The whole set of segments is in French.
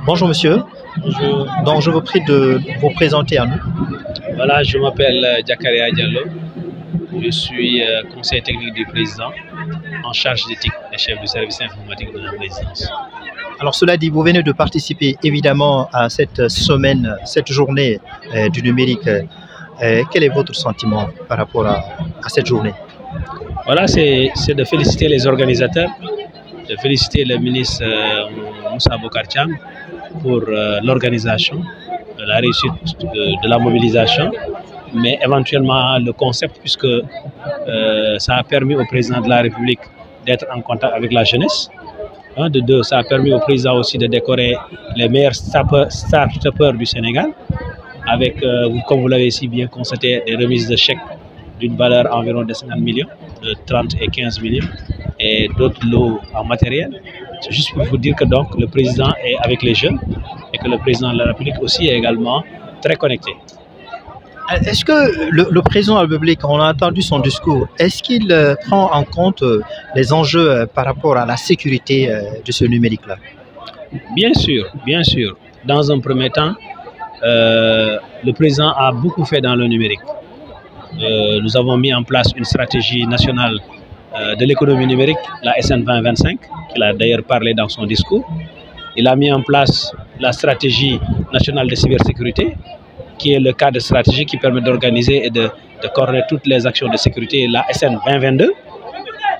Bonjour monsieur. Bonjour. Donc je vous prie de vous présenter à nous. Voilà, je m'appelle Diakaria Diallo. Je suis conseiller technique du président en charge d'éthique et chef du service informatique de la présidence. Alors cela dit, vous venez de participer évidemment à cette semaine, cette journée du numérique. Quel est votre sentiment par rapport à cette journée? Voilà, c'est de féliciter les organisateurs, de féliciter le ministre Moussa Bocar Thiam pour l'organisation, la réussite de la mobilisation, mais éventuellement le concept, puisque ça a permis au président de la République d'être en contact avec la jeunesse. De deux, ça a permis au président aussi de décorer les meilleurs start-upers du Sénégal, avec, comme vous l'avez si bien constaté, des remises de chèques d'une valeur environ de 50 millions, de 30 et 15 millions, et d'autres lots en matériel. C'est juste pour vous dire que donc le président est avec les jeunes et que le président de la République aussi est également très connecté. Est-ce que le président de la République, on a entendu son discours, est-ce qu'il prend en compte les enjeux par rapport à la sécurité de ce numérique-là? Bien sûr, bien sûr. Dans un premier temps, le président a beaucoup fait dans le numérique. Nous avons mis en place une stratégie nationale de l'économie numérique, la SN 2025, qu'il a d'ailleurs parlé dans son discours. Il a mis en place la stratégie nationale de cybersécurité, qui est le cadre stratégique qui permet d'organiser et de coordonner toutes les actions de sécurité, la SN 2022.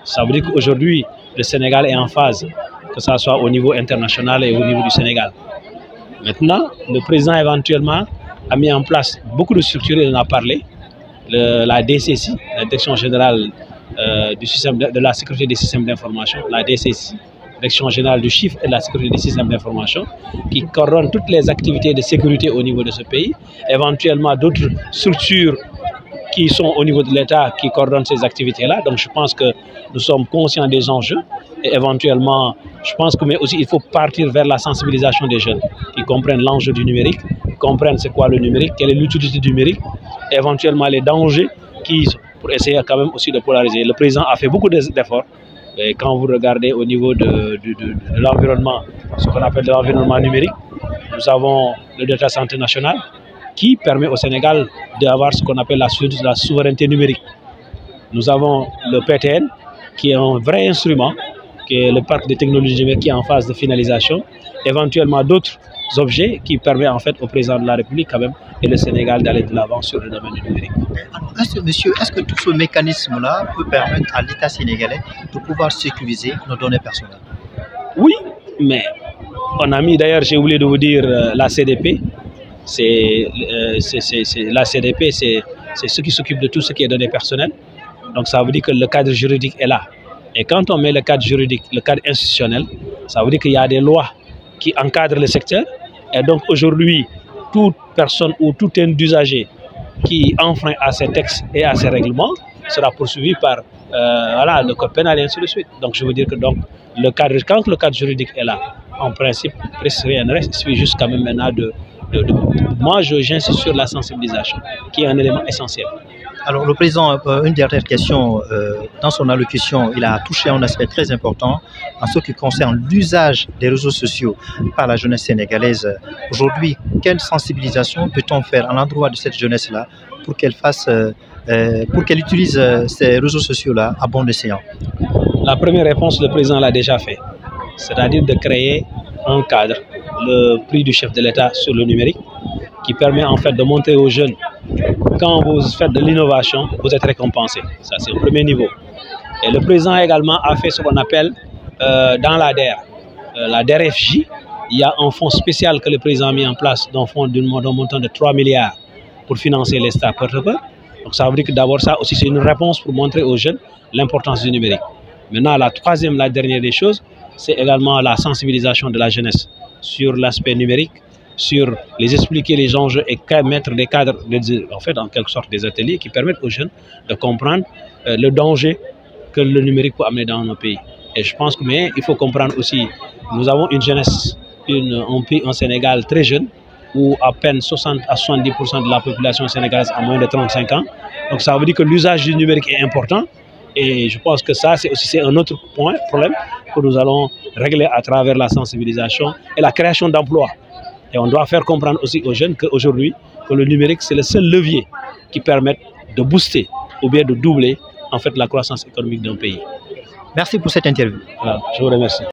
Ça veut dire qu'aujourd'hui, le Sénégal est en phase, que ce soit au niveau international et au niveau du Sénégal. Maintenant, le président éventuellement a mis en place beaucoup de structures, il en a parlé. La DCSI, la Direction générale du système de la sécurité des systèmes d'information, la DCSI, Direction générale du chiffre et de la sécurité des systèmes d'information, qui coordonne toutes les activités de sécurité au niveau de ce pays, éventuellement d'autres structures qui sont au niveau de l'État qui coordonnent ces activités-là. Donc je pense que nous sommes conscients des enjeux et éventuellement, je pense que mais aussi il faut partir vers la sensibilisation des jeunes qui comprennent l'enjeu du numérique, qui comprennent c'est quoi le numérique, quelle est l'utilité du numérique, et éventuellement les dangers pour essayer quand même aussi de polariser. Le président a fait beaucoup d'efforts. Et quand vous regardez au niveau de l'environnement, ce qu'on appelle l'environnement numérique, nous avons le data santé national qui permet au Sénégal d'avoir ce qu'on appelle la souveraineté numérique. Nous avons le PTN qui est un vrai instrument, qui est le parc de technologies numériques qui est en phase de finalisation, éventuellement d'autres objets qui permettent en fait au président de la République quand même et le Sénégal d'aller de l'avant sur le domaine du numérique. Est-ce que tout ce mécanisme-là peut permettre à l'État sénégalais de pouvoir sécuriser nos données personnelles? Oui, mais on a mis d'ailleurs, j'ai oublié de vous dire, la CDP. La CDP, c'est ceux qui s'occupent de tout ce qui est données personnelles. Donc ça veut dire que le cadre juridique est là. Et quand on met le cadre juridique, le cadre institutionnel, ça veut dire qu'il y a des lois qui encadrent le secteur. Et donc aujourd'hui, toute personne ou tout un usager qui enfreint à ces textes et à ces règlements sera poursuivi par le code pénal et ainsi de suite. Donc je veux dire que donc, quand le cadre juridique est là, en principe, rien ne reste, il suffit juste quand même maintenant moi j'insiste sur la sensibilisation, qui est un élément essentiel. Alors le président, une dernière question, dans son allocution, il a touché un aspect très important en ce qui concerne l'usage des réseaux sociaux par la jeunesse sénégalaise. Aujourd'hui, quelle sensibilisation peut-on faire à l'endroit de cette jeunesse-là pour qu'elle utilise ces réseaux sociaux-là à bon escient? La première réponse, le président l'a déjà fait, c'est-à-dire de créer un cadre, le prix du chef de l'État sur le numérique, qui permet en fait de montrer aux jeunes, quand vous faites de l'innovation, vous êtes récompensé. Ça, c'est le premier niveau. Et le président également a fait ce qu'on appelle dans la DRFJ, il y a un fonds spécial que le président a mis en place, d'un fonds d'un montant de 3 milliards pour financer les start-up. Donc ça veut dire que d'abord ça aussi c'est une réponse pour montrer aux jeunes l'importance du numérique. Maintenant, la dernière des choses, c'est également la sensibilisation de la jeunesse sur l'aspect numérique, sur les expliquer les enjeux et mettre des cadres, en fait en quelque sorte des ateliers qui permettent aux jeunes de comprendre le danger que le numérique peut amener dans nos pays. Et je pense que mais il faut comprendre aussi, nous avons une jeunesse, un Sénégal très jeune, où à peine 60 à 70% de la population sénégalaise a moins de 35 ans. Donc ça veut dire que l'usage du numérique est important. Et je pense que ça, c'est un autre problème que nous allons régler à travers la sensibilisation et la création d'emplois. Et on doit faire comprendre aussi aux jeunes qu'aujourd'hui, que le numérique, c'est le seul levier qui permet de booster ou bien de doubler en fait la croissance économique d'un pays. Merci pour cette interview. Voilà, je vous remercie.